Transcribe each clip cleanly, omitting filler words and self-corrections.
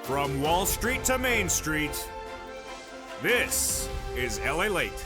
From Wall Street to Main Street, this is LALATE.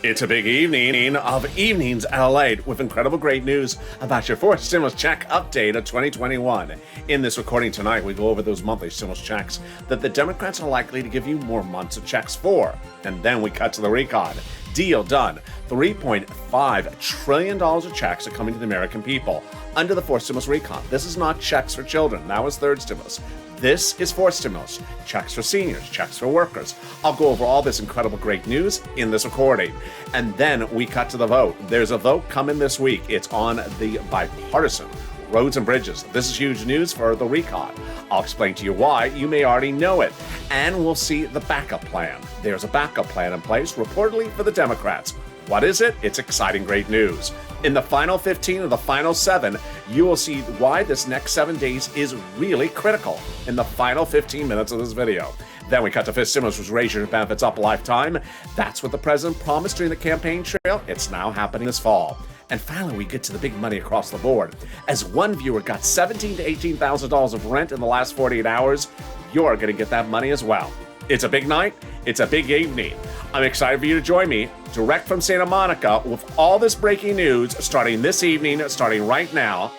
It's a big evening of Evenings LALATE with incredible great news about your fourth stimulus check update of 2021. In this recording tonight, we go over those monthly stimulus checks that the Democrats are likely to give you more months of checks for. And then we cut to the recon. Deal done. $3.5 trillion of checks are coming to the American people under the fourth stimulus recon. This is not checks for children. That was third stimulus. This is fourth stimulus. Checks for seniors, checks for workers. I'll go over all this incredible great news in this recording. And then we cut to the vote. There's a vote coming this week. It's on the bipartisan roads and bridges. This is huge news for the recon. I'll explain to you why. You may already know it. And we'll see the backup plan. There's a backup plan in place, reportedly for the Democrats. What is it? It's exciting great news. In the final 15 of the final 7, you will see why this next 7 days is really critical in the final 15 minutes of this video. Then we cut to fifth stimulus, which raise your benefits up a lifetime. That's what the president promised during the campaign trail. It's now happening this fall. And finally, we get to the big money across the board. As one viewer got $17,000 to $18,000 of rent in the last 48 hours, you're going to get that money as well. It's a big night. It's a big evening. I'm excited for you to join me direct from Santa Monica with all this breaking news starting this evening, starting right now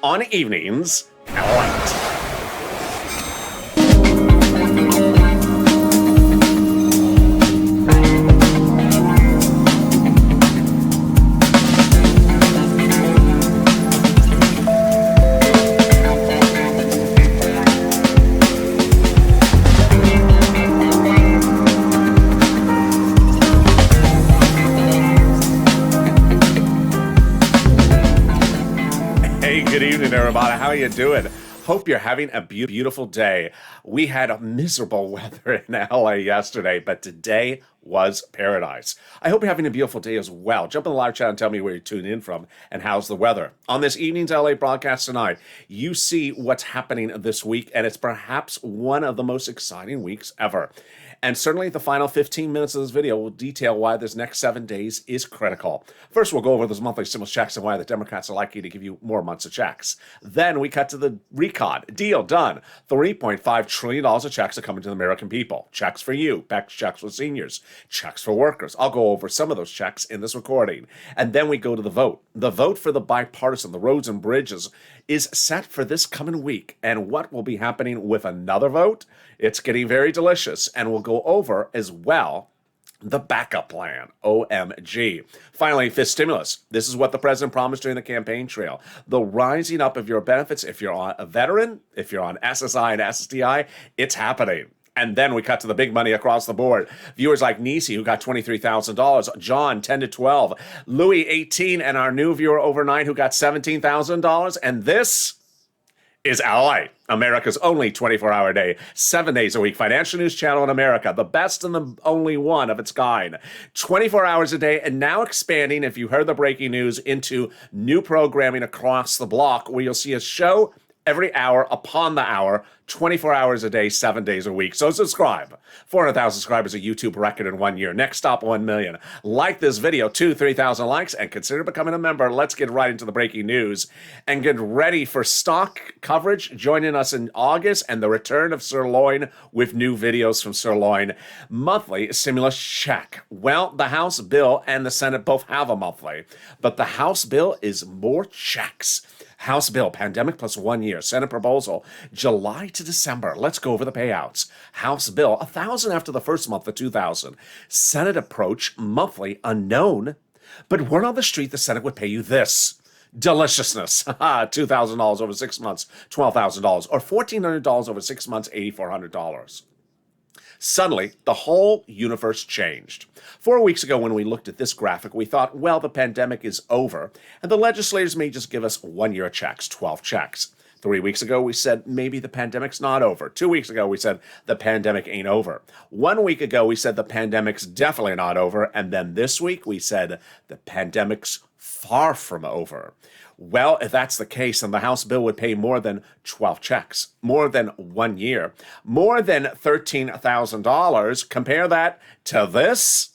on Evenings LALATE. Good evening, everybody. How are you doing? Hope you're having a beautiful day. We had miserable weather in LA yesterday, but today was paradise. I hope you're having a beautiful day as well. Jump in the live chat and tell me where you're tuning in from and how's the weather. On this Evenings LA broadcast tonight, you see what's happening this week, and it's perhaps one of the most exciting weeks ever. And certainly the final 15 minutes of this video will detail why this next 7 days is critical. First, we'll go over those monthly stimulus checks and why the Democrats are likely to give you more months of checks. Then we cut to the recon. Deal done. $3.5 trillion of checks are coming to the American people. Checks for you, checks for seniors, checks for workers. I'll go over some of those checks in this recording. And then we go to the vote. The vote for the bipartisan, the roads and bridges, is set for this coming week. And what will be happening with another vote? It's getting very delicious, and we'll go over as well the backup plan. OMG. Finally, fifth stimulus. This is what the president promised during the campaign trail. The rising up of your benefits. If you're on a veteran, if you're on SSI and SSDI, it's happening. And then we cut to the big money across the board. Viewers like Nisi, who got $23,000, John, 10 to 12, Louis, 18, and our new viewer overnight who got $17,000. And this is LALATE, America's only 24-hour day, 7 days a week financial news channel in America, the best and the only one of its kind. 24 hours a day, and now expanding, if you heard the breaking news, into new programming across the block, where you'll see a show every hour upon the hour, 24 hours a day, 7 days a week. So subscribe. 400,000 subscribers, a YouTube record in 1 year. Next stop, 1 million. Like this video, 3,000 likes, and consider becoming a member. Let's get right into the breaking news and get ready for stock coverage. Joining us in August and the return of Sirloin with new videos from Sirloin. Monthly stimulus check. Well, the House bill and the Senate both have a monthly, but the House bill is more checks. House bill, pandemic plus 1 year. Senate proposal, July to December. Let's go over the payouts. House bill, $1,000 after the first month of $2,000. Senate approach, monthly, unknown. But word on the street, the Senate would pay you this. Deliciousness. $2,000 over 6 months, $12,000. Or $1,400 over 6 months, $8,400. Suddenly, the whole universe changed. 4 weeks ago, when we looked at this graphic, we thought, well, the pandemic is over, and the legislators may just give us 1 year of checks, 12 checks. 3 weeks ago, we said maybe the pandemic's not over. 2 weeks ago, we said the pandemic ain't over. 1 week ago, we said the pandemic's definitely not over. And then this week, we said the pandemic's far from over. Well, if that's the case, then the House bill would pay more than 12 checks, more than 1 year, more than $13,000. Compare that to this.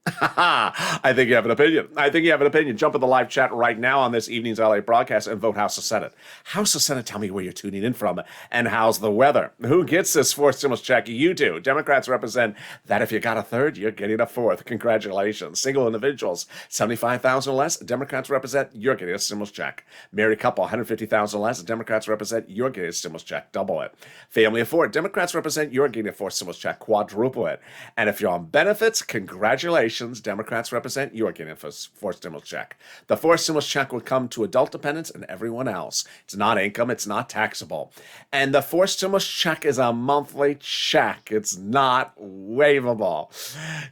I think you have an opinion. I think you have an opinion. Jump in the live chat right now on this evening's LA broadcast and vote House of Senate. House of Senate, tell me where you're tuning in from and how's the weather. Who gets this fourth stimulus check? You do. Democrats represent that if you got a third, you're getting a fourth. Congratulations. Single individuals, 75,000 less. Democrats represent you're getting a stimulus check. Married couple, 150,000 less. Democrats represent you're getting a stimulus check. Double it. Family of four, Democrats represent you're getting a fourth stimulus check. Quadruple it. And if you're on benefits, congratulations. Democrats represent you're getting a fourth stimulus check. The fourth stimulus check would come to adult dependents and everyone else. It's not income. It's not taxable. And the fourth stimulus check is a monthly check. It's not waivable.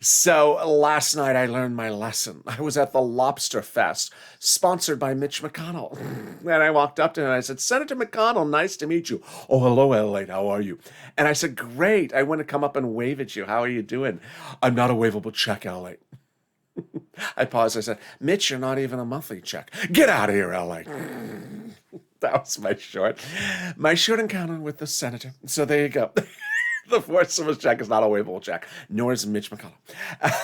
So last night I learned my lesson. I was at the Lobster Fest, sponsored by Mitch McConnell. And I walked up to him and I said, Senator McConnell, nice to meet you. Oh, hello, LALATE. How are you? And I said, great. I want to come up and wave at you. How are you doing? I'm not a waivable check, LA. I paused. I said, Mitch, you're not even a monthly check. Get out of here, LA. That was my short encounter with the senator. So there you go. The fourth stimulus check is not a waivable check, nor is Mitch McConnell.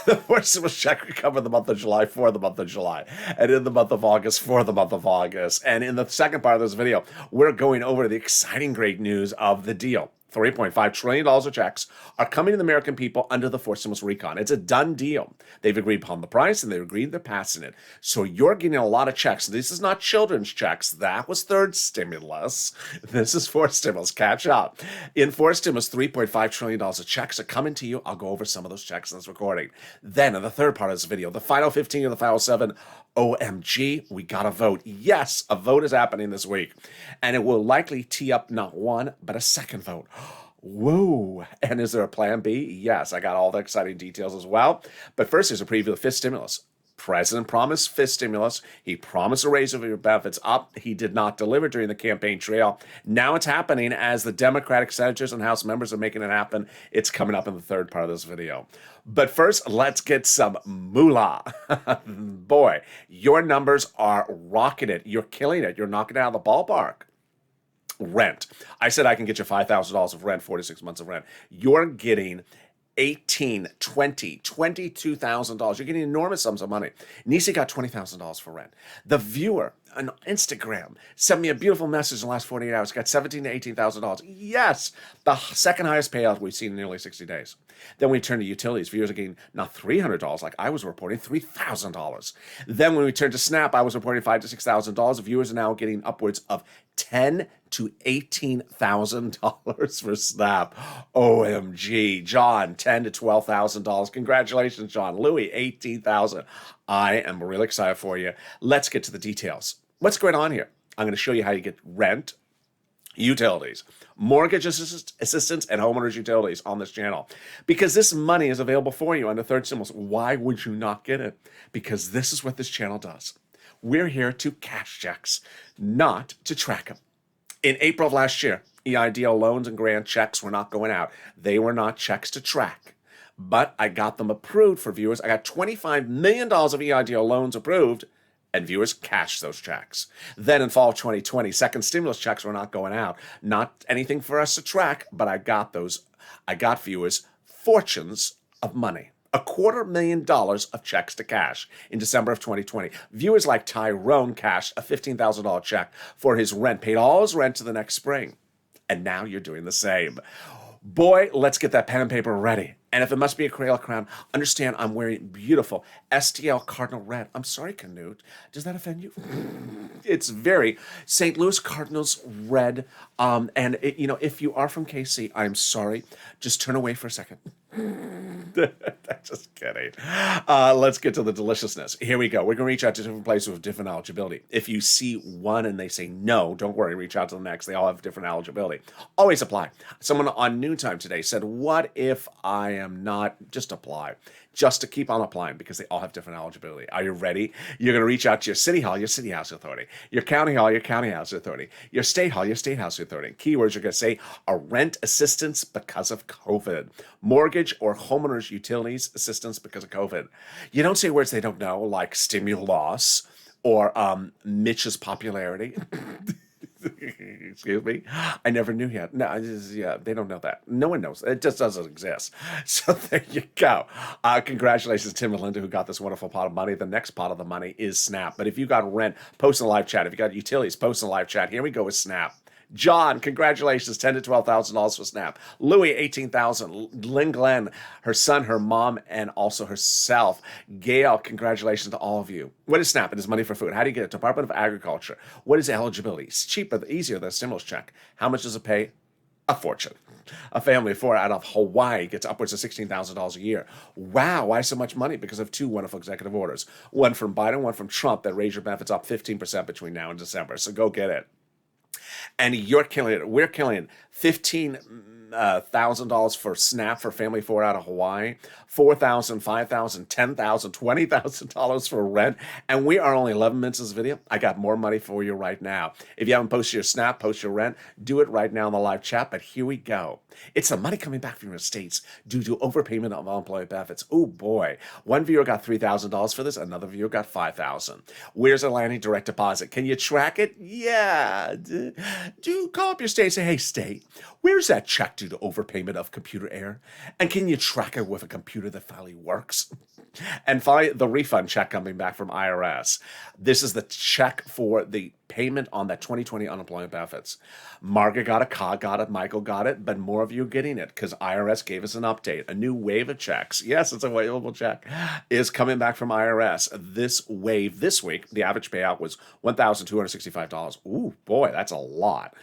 The fourth stimulus check will cover the month of July for the month of July, and in the month of August for the month of August. And in the second part of this video, we're going over the exciting great news of the deal. $3.5 trillion of checks are coming to the American people under the fourth stimulus recon. It's a done deal. They've agreed upon the price and they've agreed they're passing it. So you're getting a lot of checks. This is not children's checks. That was third stimulus. This is fourth stimulus. Catch up. In fourth stimulus, $3.5 trillion of checks are coming to you. I'll go over some of those checks in this recording. Then in the third part of this video, the final 15 of the final 7, OMG, we got a vote. Yes, a vote is happening this week. And it will likely tee up not one, but a second vote. Whoa. And is there a plan B? Yes, I got all the exciting details as well. But first, here's a preview of the fifth stimulus. President promised fifth stimulus. He promised a raise of your benefits up. He did not deliver during the campaign trail. Now it's happening as the Democratic senators and House members are making it happen. It's coming up in the third part of this video. But first, let's get some moolah. Boy, your numbers are rocking it. You're killing it. You're knocking it out of the ballpark. Rent. I said I can get you $5,000 of rent, 46 months of rent. You're getting $18,000, $20,000, $22,000. You're getting enormous sums of money. Nisi got $20,000 for rent. The viewer on Instagram sent me a beautiful message in the last 48 hours. Got $17,000 to $18,000. Yes, the second highest payout we've seen in nearly 60 days. Then we turn to utilities. Viewers are getting not $300 like I was reporting, $3,000. Then when we turn to Snap, I was reporting $5,000 to $6,000. Viewers are now getting upwards of $10,000 to $18,000 for Snap. OMG. John, $10,000 to $12,000. Congratulations, John. Louis, $18,000. I am really excited for you. Let's get to the details. What's going on here? I'm going to show you how you get rent, utilities, mortgage assistance, and homeowners utilities on this channel. Because this money is available for you under third stimulus. Why would you not get it? Because this is what this channel does. We're here to cash checks, not to track them. In April of last year, EIDL loans and grant checks were not going out. They were not checks to track. But I got them approved for viewers. I got $25 million of EIDL loans approved, and viewers cashed those checks. Then in fall of 2020, second stimulus checks were not going out. Not anything for us to track, but I got those. I got viewers fortunes of money. $250,000 of checks to cash in December of 2020. Viewers like Tyrone cashed a $15,000 check for his rent, paid all his rent to the next spring. And now you're doing the same. Boy, let's get that pen and paper ready. And if it must be a Crayola crown, understand I'm wearing beautiful STL Cardinal Red. I'm sorry, Canute. Does that offend you? It's very St. Louis Cardinals red. If you are from KC, I'm sorry. Just turn away for a second. Just kidding. Let's get to the deliciousness. Here we go. We're going to reach out to different places with different eligibility. If you see one and they say no, don't worry. Reach out to the next. They all have different eligibility. Always apply. Someone on Noontime today said, what if I am not? Just apply. Just to keep on applying because they all have different eligibility. Are you ready? You're going to reach out to your city hall, your city house authority, your county hall, your county house authority, your state hall, your state house authority. Keywords you're going to say are rent assistance because of COVID, mortgage or homeowners utilities assistance because of COVID. You don't say words they don't know like stimulus or Mitch's popularity. Excuse me? I never knew yet. No, yeah, they don't know that. No one knows. It just doesn't exist. So there you go. Congratulations, Tim and Linda, who got this wonderful pot of money. The next pot of the money is Snap. But if you got rent, post in the live chat. If you got utilities, post in the live chat. Here we go with Snap. John, congratulations, $10,000 to $12,000 for Snap. Louie, $18,000. Lynn Glenn, her son, her mom, and also herself. Gail, congratulations to all of you. What is Snap? It is money for food. How do you get it? Department of Agriculture. What is eligibility? It's cheaper, easier than a stimulus check. How much does it pay? A fortune. A family of four out of Hawaii gets upwards of $16,000 a year. Wow, why so much money? Because of two wonderful executive orders. One from Biden, one from Trump that raise your benefits up 15% between now and December. So go get it. And you're killing it. We're killing it. $15,000 for Snap for family four out of Hawaii. $4,000, $5,000, $10,000, $20,000 for rent. And we are only 11 minutes of this video. I got more money for you right now. If you haven't posted your Snap, post your rent. Do it right now in the live chat. But here we go. It's the money coming back from your estates due to overpayment of unemployment benefits. Oh boy. One viewer got $3,000 for this. Another viewer got $5,000. Where's Atlantic direct deposit? Can you track it? Yeah. Do call up your state and say, hey, state, where's that check due to overpayment of computer error? And can you track it with a computer that finally works? And finally, the refund check coming back from IRS. This is the check for the payment on that 2020 unemployment benefits. Margaret got it, Ka got it, Michael got it, but more of you are getting it because IRS gave us an update. A new wave of checks. Yes, it's a waivable check. Is coming back from IRS. This wave this week, the average payout was $1,265. Ooh, boy, that's a lot.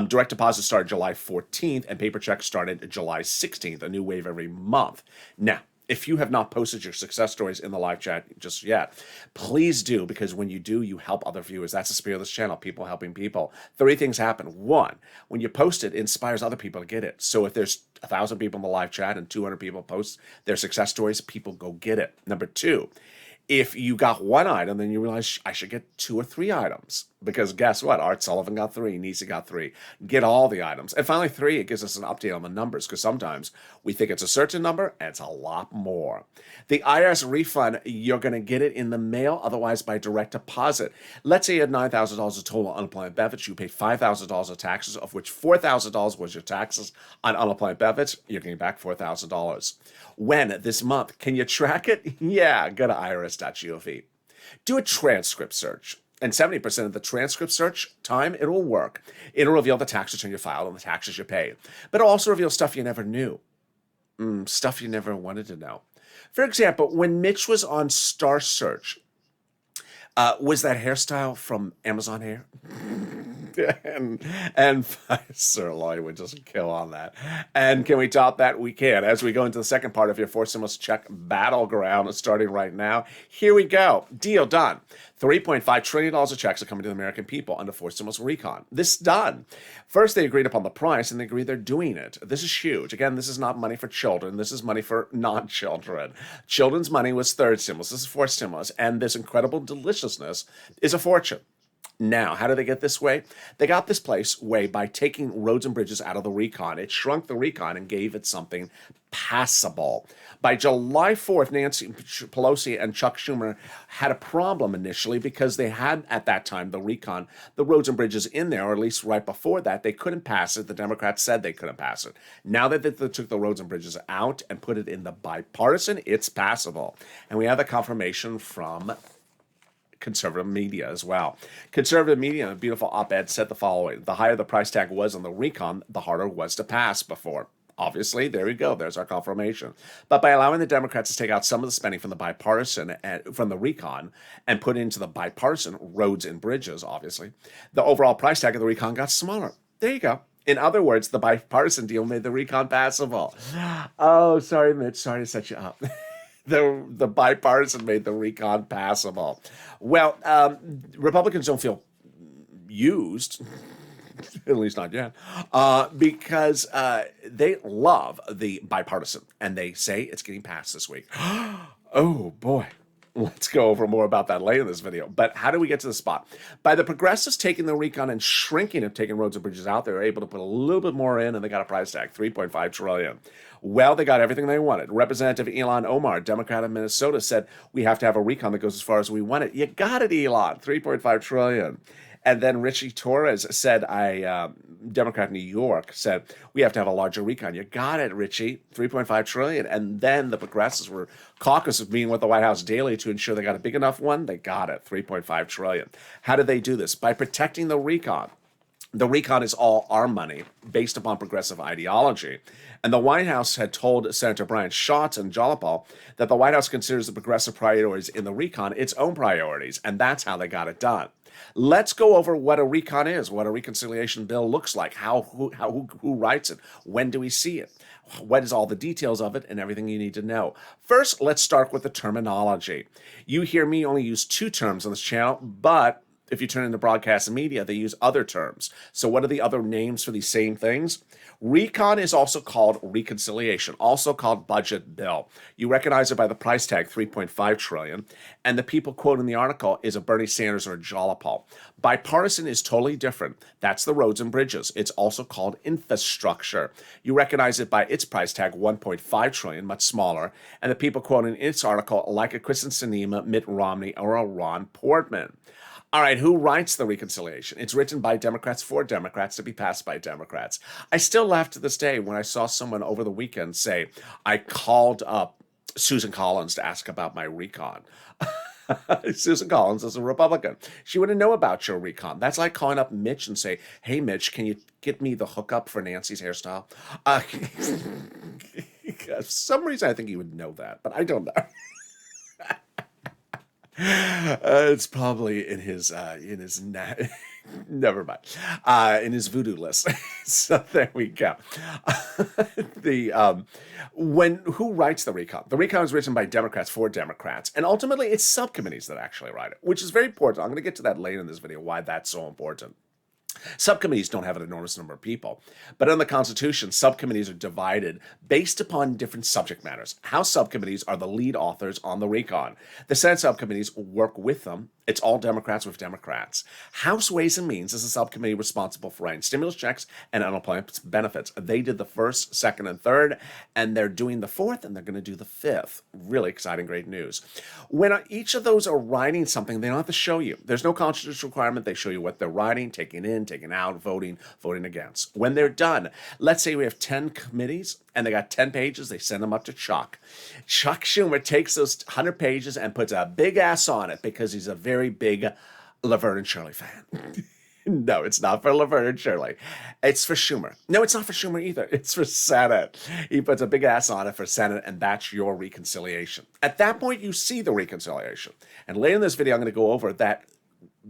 Direct deposit started July 14th and paper checks started July 16th. A new wave every month. Now, if you have not posted your success stories in the live chat just yet, please do, because when you do, you help other viewers. That's the spirit of this channel, people helping people. Three things happen. One, when you post it, it inspires other people to get it. So if there's 1,000 people in the live chat and 200 people post their success stories, people go get it. Number two, if you got one item, then you realize I should get 2 or 3 items. Because guess what? Art Sullivan got 3, Nisa got 3. Get all the items. And finally, 3, it gives us an update on the numbers, because sometimes we think it's a certain number, and it's a lot more. The IRS refund, you're going to get it in the mail, otherwise by direct deposit. Let's say you had $9,000 of total unemployment benefits. You paid $5,000 of taxes, of which $4,000 was your taxes on unemployment benefits. You're getting back $4,000. When? This month. Can you track it? Yeah, go to irs.gov. Do a transcript search. And 70% of the transcript search time, it'll work. It'll reveal the tax return you filed and the taxes you paid. But it'll also reveal stuff you never knew. Stuff you never wanted to know. For example, when Mitch was on Star Search, was that hairstyle from Amazon Hair? and Sir Lloyd would just kill on that. And can we top that? We can. As we go into the second part of your Forced Stimulus Check battleground, starting right now. Here we go. Deal done. $3.5 trillion of checks are coming to the American people under forced stimulus recon. This done. First, they agreed upon the price, and they agreed they're doing it. This is huge. Again, this is not money for children. This is money for non-children. Children's money was third stimulus. This is fourth stimulus. And this incredible deliciousness is a fortune. Now, how did they get this way? They got this way by taking roads and bridges out of the recon. It shrunk the recon and gave it something passable. By July 4th, Nancy Pelosi and Chuck Schumer had a problem initially because they had, at that time, the recon, the roads and bridges in there, or at least right before that, they couldn't pass it. The Democrats said they couldn't pass it. Now that they took the roads and bridges out and put it in the bipartisan, it's passable. And we have the confirmation from conservative media as well. Conservative media, in a beautiful op-ed, said the following: the higher the price tag was on the recon, the harder it was to pass before. Obviously, there we go. There's our confirmation. But by allowing the Democrats to take out some of the spending from the bipartisan, from the recon, and put into the bipartisan roads and bridges, obviously, the overall price tag of the recon got smaller. There you go. In other words, the bipartisan deal made the recon passable. Oh, sorry, Mitch. Sorry to set you up. The bipartisan made the recon passable. Well, Republicans don't feel used, at least not yet, because they love the bipartisan, and they say it's getting passed this week. Oh, boy. Let's go over more about that later in this video. But how do we get to the spot? By the progressives taking the recon and shrinking it, taking roads and bridges out, they were able to put a little bit more in, and they got a price tag, $3.5 trillion. Well, they got everything they wanted. Representative Elon Omar, Democrat of Minnesota, said we have to have a recon that goes as far as we want it. You got it, Elon. $3.5 trillion. And then Richie Torres said, Democrat in New York, said, we have to have a larger recon. You got it, Richie, 3.5 trillion. And then the progressives were caucus of meeting with the White House daily to ensure they got a big enough one. They got it, 3.5 trillion. How did they do this? By protecting the recon. The recon is all our money based upon progressive ideology. And the White House had told Senator Brian Schatz and Jalopal that the White House considers the progressive priorities in the recon its own priorities, and that's how they got it done. Let's go over what a recon is, what a reconciliation bill looks like, who writes it, when do we see it, what is all the details of it, and everything you need to know. First, let's start with the terminology. You hear me only use two terms on this channel, but if you turn into broadcast media, they use other terms. So what are the other names for these same things? Recon is also called reconciliation, also called budget bill. You recognize it by the price tag, 3.5 trillion. And the people quoted in the article is a Bernie Sanders or a Jalopal. Bipartisan is totally different. That's the roads and bridges. It's also called infrastructure. You recognize it by its price tag, 1.5 trillion, much smaller. And the people quoted in its article, like a Kristen Sinema, Mitt Romney, or a Ron Portman. All right, who writes the reconciliation? It's written by Democrats for Democrats to be passed by Democrats. I still laugh to this day when I saw someone over the weekend say, I called up Susan Collins to ask about my recon. Susan Collins is a Republican. She wouldn't know about your recon. That's like calling up Mitch and say, hey, Mitch, can you get me the hookup for Nancy's hairstyle? For some reason, I think he would know that, but I don't know. It's probably in his never mind, in his voodoo list. So there we go. Who writes the recon? The recon is written by Democrats for Democrats, and ultimately it's subcommittees that actually write it, which is very important. I'm going to get to that later in this video, why that's so important. Subcommittees don't have an enormous number of people, but in the Constitution, subcommittees are divided based upon different subject matters. House subcommittees are the lead authors on the recon. The Senate subcommittees work with them. It's all Democrats with Democrats. House Ways and Means is a subcommittee responsible for writing stimulus checks and unemployment benefits. They did the first, second, and third, and they're doing the fourth, and they're going to do the fifth. Really exciting, great news. When each of those are writing something, they don't have to show you. There's no constitutional requirement. They show you what they're writing, taking in, taking out, voting against. When they're done, let's say we have 10 committees and they got 10 pages, they send them up to Chuck. Chuck Schumer takes those 100 pages and puts a big ass on it because he's a very big Laverne and Shirley fan. No, it's not for Laverne and Shirley. It's for Schumer. No, it's not for Schumer either. It's for Senate. He puts a big ass on it for Senate, and that's your reconciliation. At that point, you see the reconciliation. And later in this video, I'm going to go over that.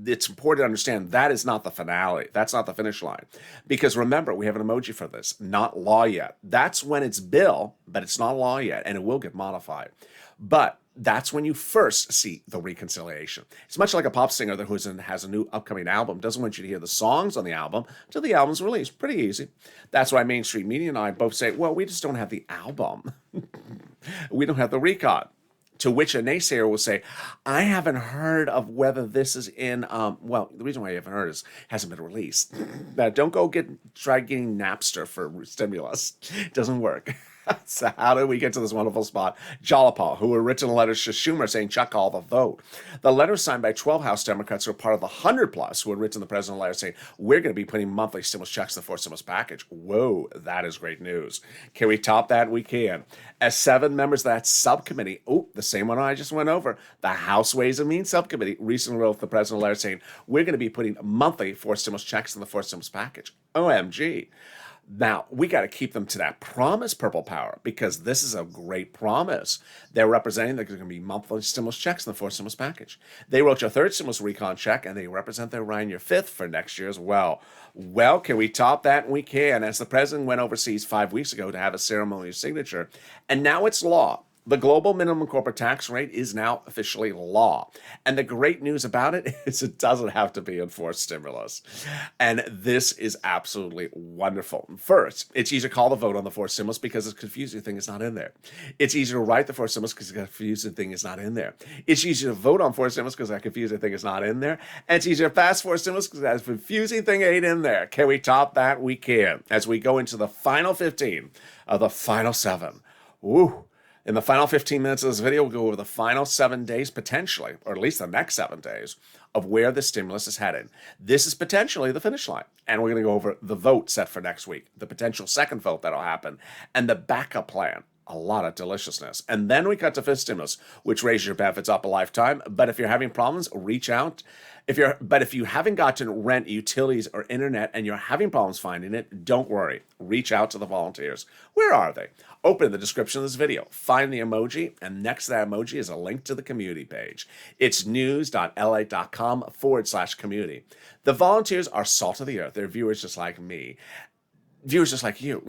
It's important to understand that is not the finale. That's not the finish line. Because remember, we have an emoji for this. Not law yet. That's when it's bill, but it's not law yet, and it will get modified. But that's when you first see the reconciliation. It's much like a pop singer that has a new upcoming album, doesn't want you to hear the songs on the album until the album's released. Pretty easy. That's why Mainstream Media and I both say, well, we just don't have the album. We don't have the recon. To which a naysayer will say, I haven't heard of whether this is in, well, the reason why you haven't heard is it hasn't been released. Now, don't go try getting Napster for stimulus. It doesn't work. So how did we get to this wonderful spot? Jalopal, who were written letters to Schumer saying, Chuck, call the vote. The letters signed by 12 House Democrats who are part of the 100 plus who had written the president a letter saying, we're going to be putting monthly stimulus checks in the fourth stimulus package. Whoa, that is great news. Can we top that? We can. As 7 members of that subcommittee, the same one I just went over, the House Ways and Means subcommittee recently wrote the president a letter saying, we're going to be putting monthly fourth stimulus checks in the fourth stimulus package. OMG. Now, we got to keep them to that promise, Purple Power, because this is a great promise. They're representing that there's going to be monthly stimulus checks in the fourth stimulus package. They wrote your third stimulus recon check, and they represent they're writing your fifth for next year as well. Well, can we top that? We can. As the president went overseas 5 weeks ago to have a ceremonial signature, and now it's law. The global minimum corporate tax rate is now officially law. And the great news about it is it doesn't have to be enforced stimulus. And this is absolutely wonderful. First, it's easier to call the vote on the fourth stimulus because the confusing thing is not in there. It's easier to write the fourth stimulus because the confusing thing is not in there. It's easier to vote on fourth stimulus because that confusing thing is not in there. And it's easier to pass fourth stimulus because that confusing thing ain't in there. Can we top that? We can. As we go into the final 15 of the final 7. Woo! In the final 15 minutes of this video, we'll go over the final 7 days, potentially, or at least the next 7 days, of where the stimulus is headed. This is potentially the finish line. And we're going to go over the vote set for next week, the potential second vote that'll happen, and the backup plan. A lot of deliciousness. And then we cut to fifth stimulus, which raises your benefits up a lifetime. But if you're having problems, reach out. If you haven't gotten rent, utilities, or internet, and you're having problems finding it, don't worry. Reach out to the volunteers. Where are they? Open the description of this video, find the emoji, and next to that emoji is a link to the community page. It's news.la.com/community. The volunteers are salt of the earth. They're viewers just like me. Viewers just like you.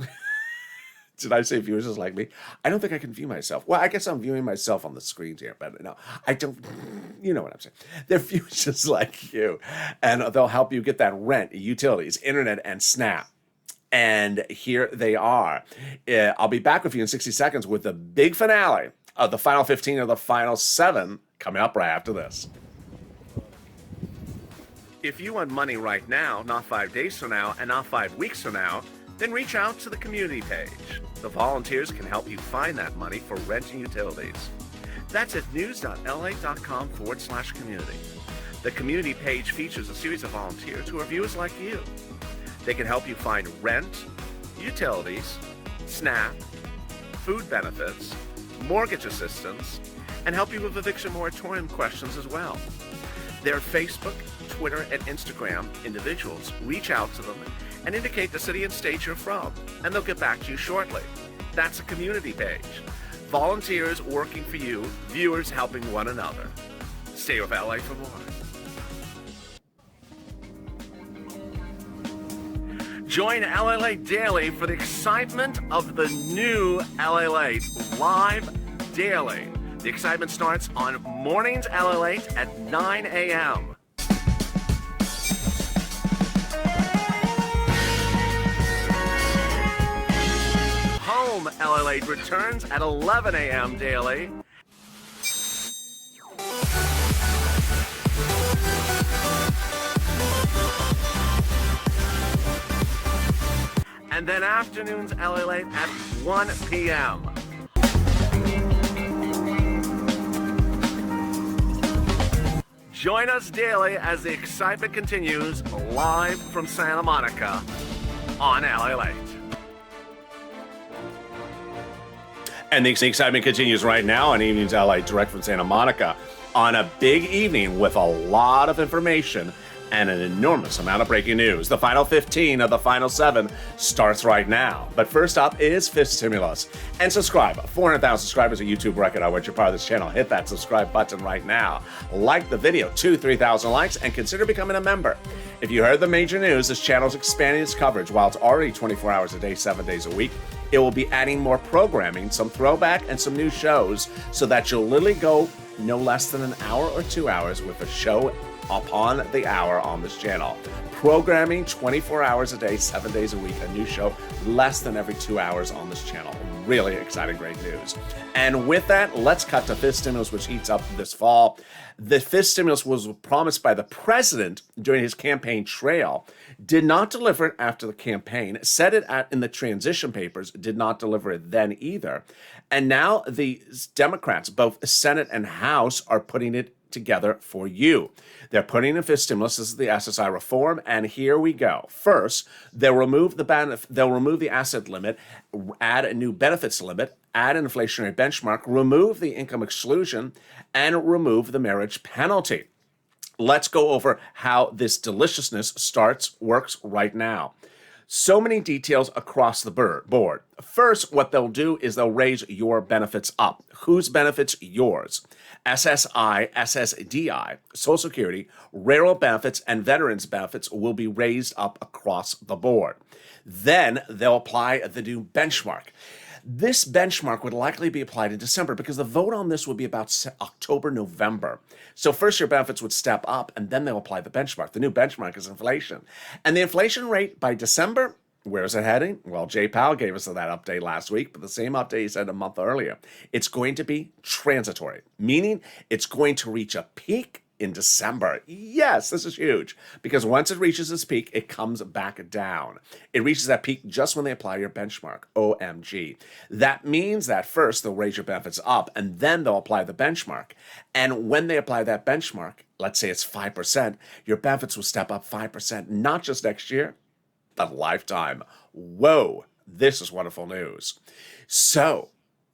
Did I say viewers just like me? I don't think I can view myself. Well, I guess I'm viewing myself on the screen here, but no, I don't. You know what I'm saying. They're viewers just like you, and they'll help you get that rent, utilities, internet, and SNAP. And here they are. I'll be back with you in 60 seconds with the big finale of the final 15 or the final 7 coming up right after this. If you want money right now, not 5 days from now, and not 5 weeks from now, then reach out to the community page. The volunteers can help you find that money for rent and utilities. That's at news.la.com/community. The community page features a series of volunteers who are viewers like you. They can help you find rent, utilities, SNAP, food benefits, mortgage assistance, and help you with eviction moratorium questions as well. Their Facebook, Twitter, and Instagram individuals reach out to them and indicate the city and state you're from, and they'll get back to you shortly. That's a community page. Volunteers working for you, viewers helping one another. Stay with LA for more. Join LALATE Daily for the excitement of the new LALATE live daily. The excitement starts on mornings LALATE at 9 a.m. Home LALATE returns at 11 a.m. daily. And then afternoons LALATE at 1 p.m. Join us daily as the excitement continues live from Santa Monica on LALATE. And the excitement continues right now on Evenings LA, direct from Santa Monica, on a big evening with a lot of information and an enormous amount of breaking news. The final 15 of the final 7 starts right now. But first up is Fifth Stimulus. And subscribe. 400,000 subscribers, a YouTube record. I want you part of this channel. Hit that subscribe button right now. Like the video, 3,000 likes, and consider becoming a member. If you heard the major news, this channel is expanding its coverage. While it's already 24 hours a day, 7 days a week, it will be adding more programming, some throwback, and some new shows so that you'll literally go no less than an hour or 2 hours with a show upon the hour on this channel. Programming 24 hours a day, 7 days a week, a new show less than every 2 hours on this channel. Really exciting, great news. And with that, let's cut to Fifth Stimulus, which heats up this fall. The Fifth Stimulus was promised by the president during his campaign trail, did not deliver it after the campaign, said it in the transition papers, did not deliver it then either. And now the Democrats, both Senate and House, are putting it together for you. They're putting in fifth stimulus. This is the SSI reform, and here we go. First, they'll remove the asset limit, add a new benefits limit, add an inflationary benchmark, remove the income exclusion, and remove the marriage penalty. Let's go over how this deliciousness works right now. So many details across the board. First, what they'll do is they'll raise your benefits up. Whose benefits? Yours. SSI, SSDI, Social Security, Railroad benefits, and Veterans benefits will be raised up across the board. Then they'll apply the new benchmark. This benchmark would likely be applied in December because the vote on this would be about October, November. So first your benefits would step up and then they'll apply the benchmark. The new benchmark is inflation. And the inflation rate by December, where is it heading? Well, Jay Powell gave us that update last week, but the same update he said a month earlier. It's going to be transitory, meaning it's going to reach a peak in December. Yes, this is huge because once it reaches its peak, it comes back down. It reaches that peak just when they apply your benchmark. OMG. That means that first they'll raise your benefits up and then they'll apply the benchmark. And when they apply that benchmark, let's say it's 5%, your benefits will step up 5%, not just next year, but lifetime. Whoa, this is wonderful news. So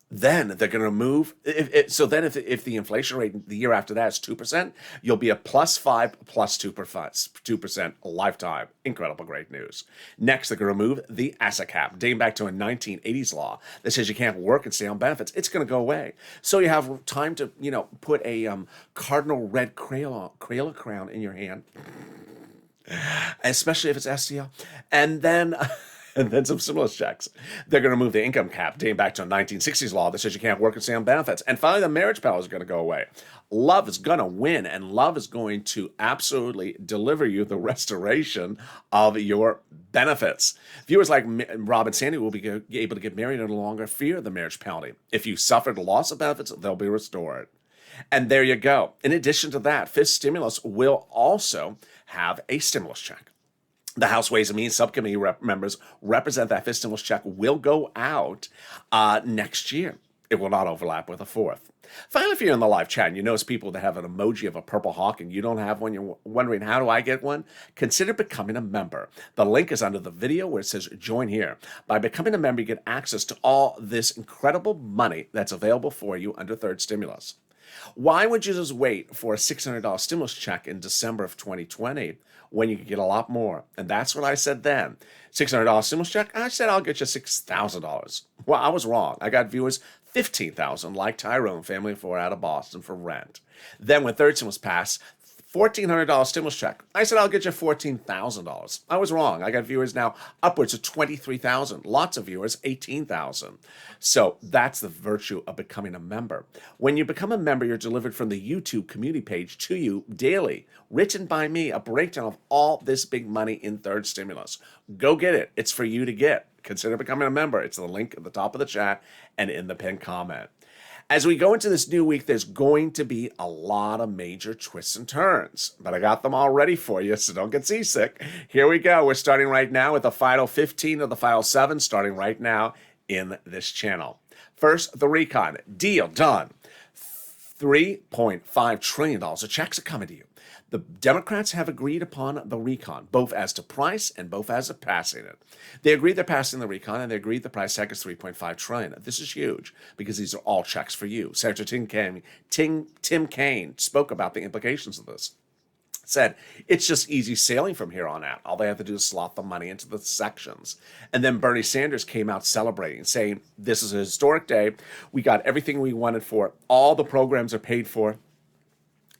then they're going to move. If the inflation rate the year after that is 2%, you'll be a +5, +2% lifetime. Incredible, great news. Next, they're going to remove the asset cap, dating back to a 1980s law that says you can't work and stay on benefits. It's going to go away. So you have time to, put a cardinal red Crayola crown in your hand, especially if it's STL, and then some stimulus checks. They're going to move the income cap, dating back to a 1960s law that says you can't work and stay on benefits. And finally, the marriage penalty is going to go away. Love is going to win, and love is going to absolutely deliver you the restoration of your benefits. Viewers like Rob and Sandy will be able to get married and no longer fear the marriage penalty. If you suffered loss of benefits, they'll be restored. And there you go. In addition to that, fifth stimulus will also have a stimulus check. The House Ways and Means Subcommittee members represent that fifth stimulus check will go out next year. It will not overlap with a fourth. Finally, if you're in the live chat and you notice people that have an emoji of a purple hawk and you don't have one, you're wondering, how do I get one? Consider becoming a member. The link is under the video where it says join here. By becoming a member, you get access to all this incredible money that's available for you under third stimulus. Why would you just wait for a $600 stimulus check in December of 2020 when you could get a lot more? And that's what I said then. $600 stimulus check? I said I'll get you $6,000. Well, I was wrong. I got viewers $15,000, like Tyrone, family of four out of Boston, for rent. Then when third stimulus passed, $1,400 stimulus check. I said I'll get you $14,000. I was wrong. I got viewers now upwards of 23,000. Lots of viewers, 18,000. So that's the virtue of becoming a member. When you become a member, you're delivered from the YouTube community page to you daily, written by me, a breakdown of all this big money in third stimulus. Go get it. It's for you to get. Consider becoming a member. It's the link at the top of the chat and in the pinned comment. As we go into this new week, there's going to be a lot of major twists and turns, but I got them all ready for you, so don't get seasick. Here we go. We're starting right now with the final 15 of the final 7, starting right now in this channel. First, the recon. Deal done. $3.5 trillion of checks are coming to you. The Democrats have agreed upon the recon, both as to price and both as to passing it. They agreed they're passing the recon, and they agreed the price tag is $3.5 trillion. This is huge because these are all checks for you. Senator Tim Kaine spoke about the implications of this. Said, it's just easy sailing from here on out. All they have to do is slot the money into the sections. And then Bernie Sanders came out celebrating, saying, this is a historic day. We got everything we wanted for it. All the programs are paid for.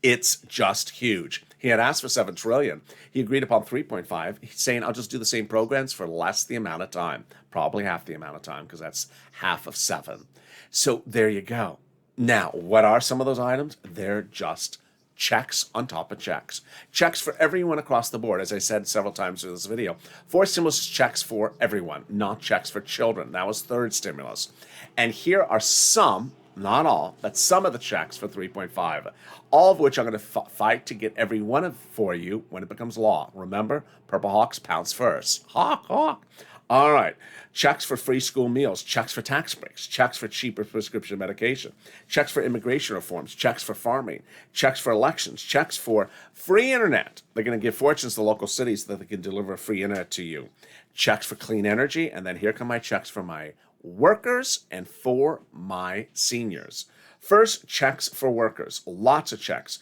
It's just huge. He had asked for $7 trillion. He agreed upon 3.5. He's saying, I'll just do the same programs for less the amount of time, probably half the amount of time, because that's half of 7. So there you go. Now, what are some of those items? They're just checks on top of checks. Checks for everyone across the board. As I said several times in this video, 4 stimulus checks for everyone, not checks for children. That was third stimulus. And here are some, not all, but some of the checks for 3.5, all of which I'm going to fight to get every one of for you when it becomes law. Remember, Purple Hawks pounce first. Hawk, hawk. All right. Checks for free school meals, checks for tax breaks, checks for cheaper prescription medication, checks for immigration reforms, checks for farming, checks for elections, checks for free internet. They're going to give fortunes to local cities so that they can deliver free internet to you. Checks for clean energy, and then here come my checks for my workers and for my seniors. First, checks for workers. Lots of checks.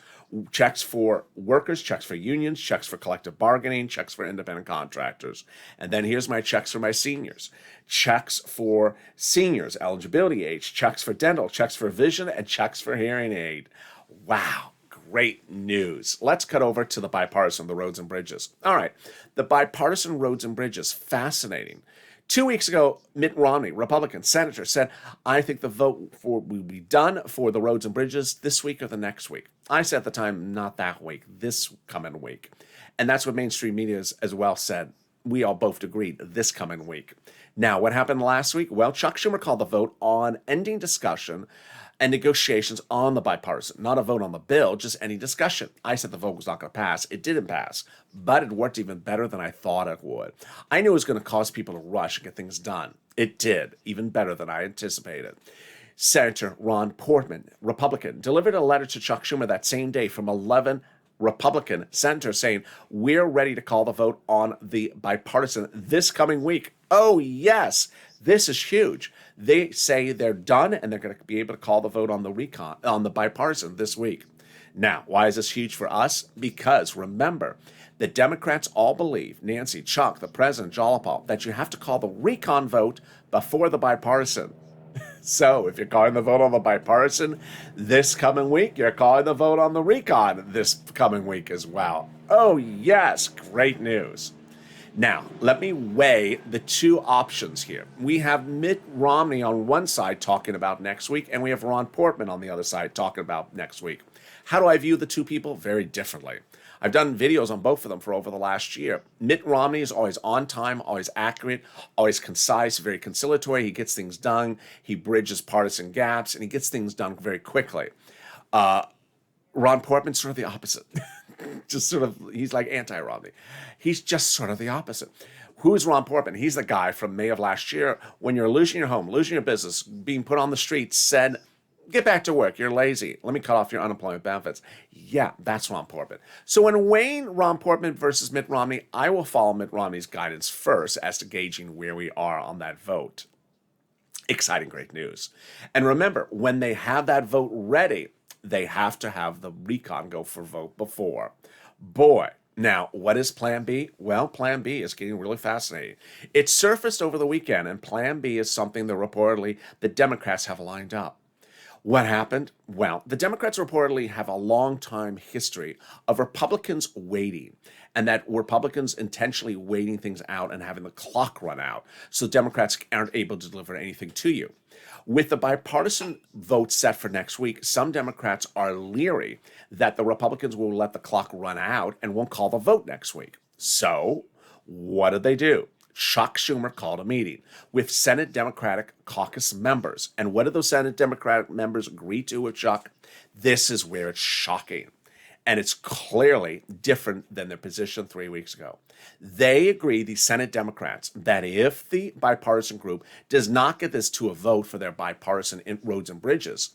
Checks for workers, checks for unions, checks for collective bargaining, checks for independent contractors. And then here's my checks for my seniors. Checks for seniors, eligibility age, checks for dental, checks for vision, and checks for hearing aid. Wow. Great news. Let's cut over to the bipartisan, the roads and bridges. All right. The bipartisan roads and bridges. Fascinating. 2 weeks ago, Mitt Romney, Republican senator, said, I think the vote will be done for the roads and bridges this week or the next week. I said at the time, not that week, this coming week. And that's what mainstream media as well said. We all both agreed this coming week. Now, what happened last week? Well, Chuck Schumer called the vote on ending discussion and negotiations on the bipartisan, not a vote on the bill, just any discussion. I said the vote was not going to pass. It didn't pass, but it worked even better than I thought it would. I knew it was going to cause people to rush and get things done. It did, even better than I anticipated. Senator Ron Portman, Republican, delivered a letter to Chuck Schumer that same day from 11 Republican senators saying, we're ready to call the vote on the bipartisan this coming week. Oh, yes, this is huge. They say they're done and they're going to be able to call the vote on the bipartisan this week. Now, why is this huge for us? Because remember, the Democrats all believe, Nancy, Chuck, the president, Jalopal, that you have to call the recon vote before the bipartisan. So if you're calling the vote on the bipartisan this coming week, you're calling the vote on the recon this coming week as well. Oh, yes, great news. Now, let me weigh the two options here. We have Mitt Romney on one side talking about next week, and we have Ron Portman on the other side talking about next week. How do I view the two people? Very differently. I've done videos on both of them for over the last year. Mitt Romney is always on time, always accurate, always concise, very conciliatory. He gets things done. He bridges partisan gaps, and he gets things done very quickly. Ron Portman's sort of the opposite. Just sort of, he's like anti-Romney. He's just sort of the opposite. Who is Ron Portman? He's the guy from May of last year when you're losing your home, losing your business, being put on the streets, said, get back to work. You're lazy. Let me cut off your unemployment benefits. Yeah, that's Ron Portman. So when weighing Ron Portman versus Mitt Romney, I will follow Mitt Romney's guidance first as to gauging where we are on that vote. Exciting, great news. And remember, when they have that vote ready, they have to have the recon go for vote before. Boy, now, what is Plan B? Well, Plan B is getting really fascinating. It surfaced over the weekend, and Plan B is something that reportedly the Democrats have lined up. What happened? Well, the Democrats reportedly have a long time history of Republicans waiting, and that Republicans intentionally waiting things out and having the clock run out so Democrats aren't able to deliver anything to you. With the bipartisan vote set for next week, some Democrats are leery that the Republicans will let the clock run out and won't call the vote next week. So, what did they do? Chuck Schumer called a meeting with Senate Democratic caucus members. And what did those Senate Democratic members agree to with Chuck? This is where it's shocking. And it's clearly different than their position 3 weeks ago. They agree, the Senate Democrats, that if the bipartisan group does not get this to a vote for their bipartisan roads and bridges,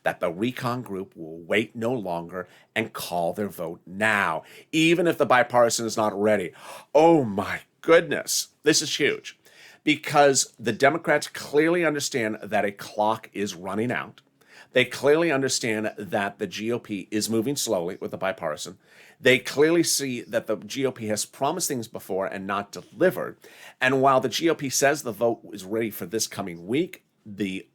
that the recon group will wait no longer and call their vote now, even if the bipartisan is not ready. Oh my goodness, this is huge, because the Democrats clearly understand that a clock is running out. They clearly understand that the GOP is moving slowly with the bipartisan. They clearly see that the GOP has promised things before and not delivered. And while the GOP says the vote is ready for this coming week, the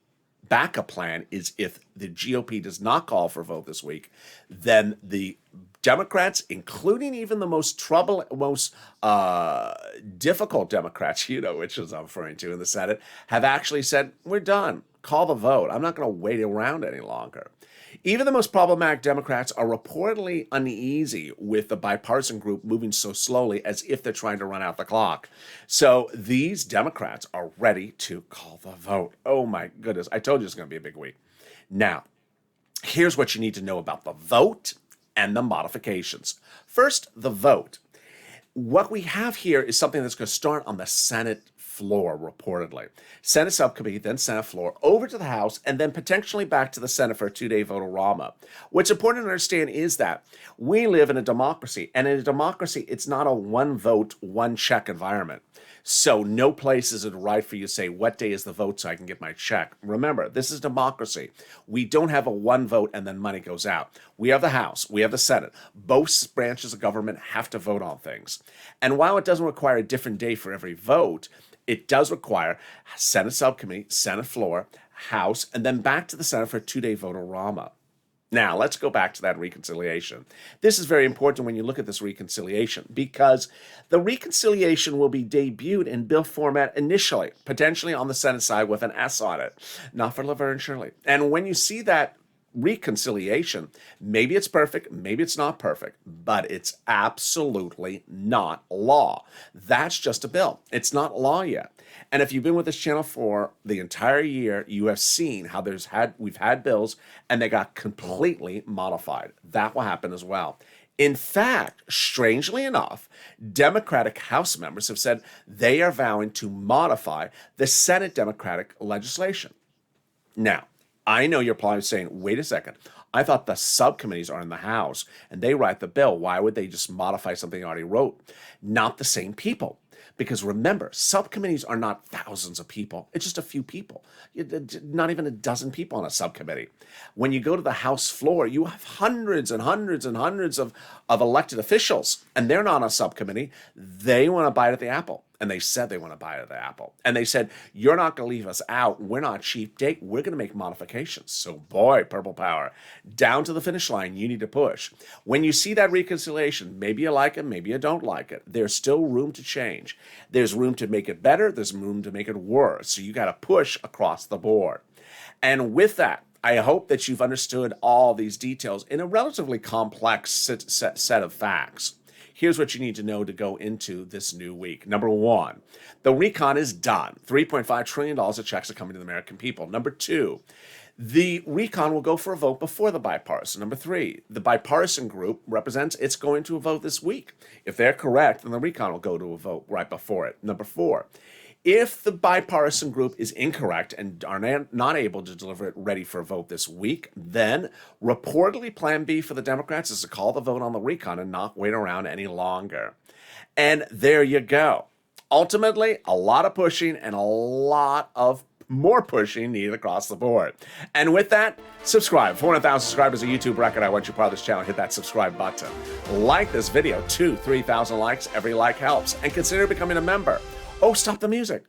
backup plan is if the GOP does not call for a vote this week, then the Democrats, including even the most difficult Democrats, which is I'm referring to in the Senate, have actually said, we're done. Call the vote. I'm not going to wait around any longer. Even the most problematic Democrats are reportedly uneasy with the bipartisan group moving so slowly as if they're trying to run out the clock. So these Democrats are ready to call the vote. Oh my goodness. I told you it's going to be a big week. Now, here's what you need to know about the vote and the modifications. First, the vote. What we have here is something that's going to start on the Senate floor, reportedly. Senate subcommittee, then Senate floor, over to the House, and then potentially back to the Senate for a two-day vote-a-rama. What's important to understand is that we live in a democracy, and in a democracy, it's not a one-vote, one-check environment. So no place is it right for you to say, what day is the vote so I can get my check? Remember, this is democracy. We don't have a one vote and then money goes out. We have the House, we have the Senate. Both branches of government have to vote on things. And while it doesn't require a different day for every vote, it does require Senate subcommittee, Senate floor, House, and then back to the Senate for a two-day vote-a-rama. Now, let's go back to that reconciliation. This is very important when you look at this reconciliation because the reconciliation will be debuted in bill format initially, potentially on the Senate side with an S on it, not for Laverne and Shirley. And when you see that reconciliation, maybe it's perfect, maybe it's not perfect, but it's absolutely not law. That's just a bill. It's not law yet. And if you've been with this channel for the entire year, you have seen how we've had bills and they got completely modified. That will happen as well. In fact, strangely enough, Democratic House members have said they are vowing to modify the Senate Democratic legislation. Now, I know you're probably saying, wait a second, I thought the subcommittees are in the House and they write the bill. Why would they just modify something they already wrote? Not the same people. Because remember, subcommittees are not thousands of people. It's just a few people. Not even a dozen people on a subcommittee. When you go to the House floor, you have hundreds and hundreds and hundreds of elected officials, and they're not on a subcommittee. They want to bite at the apple. And they said they want to bite at the apple. And they said, you're not going to leave us out. We're not cheap date. We're going to make modifications. So boy, purple power. Down to the finish line, you need to push. When you see that reconciliation, maybe you like it, maybe you don't like it. There's still room to change. There's room to make it better. There's room to make it worse. So you got to push across the board. And with that, I hope that you've understood all these details in a relatively complex set of facts. Here's what you need to know to go into this new week. Number one, the recon is done. $3.5 trillion of checks are coming to the American people. Number two, the recon will go for a vote before the bipartisan. Number three, the bipartisan group represents it's going to a vote this week. If they're correct, then the recon will go to a vote right before it. Number four, if the bipartisan group is incorrect and are not able to deliver it ready for a vote this week, then reportedly Plan B for the Democrats is to call the vote on the recon and not wait around any longer. And there you go. Ultimately, a lot of pushing and a lot of more pushing needed across the board. And with that, subscribe. 400,000 subscribers, a YouTube record. I want you part of this channel. Hit that subscribe button. Like this video. 3,000 likes. Every like helps. And consider becoming a member. Oh, stop the music.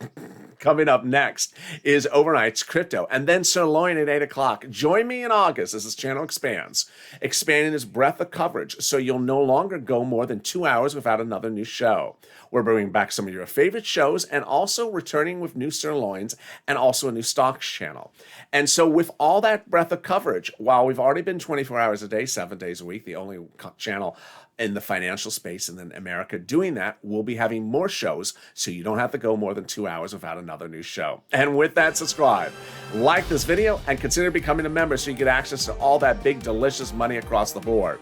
Coming up next is Overnight's Crypto, and then Sirloin at 8 o'clock. Join me in August as this channel expands, expanding its breadth of coverage so you'll no longer go more than 2 hours without another new show. We're bringing back some of your favorite shows and also returning with new Sirloins and also a new stocks channel. And so with all that breadth of coverage, while we've already been 24 hours a day, 7 days a week, the only channel in the financial space and in America doing that, we'll be having more shows so you don't have to go more than 2 hours without another new show. And with that, subscribe, like this video, and consider becoming a member so you get access to all that big, delicious money across the board.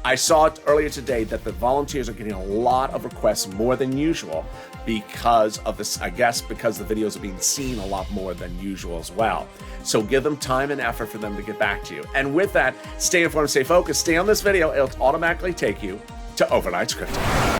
I saw it earlier today that the volunteers are getting a lot of requests more than usual because of this, I guess because the videos are being seen a lot more than usual as well. So give them time and effort for them to get back to you. And with that, stay informed, stay focused, stay on this video. It'll automatically take you to Overnight's Crypto.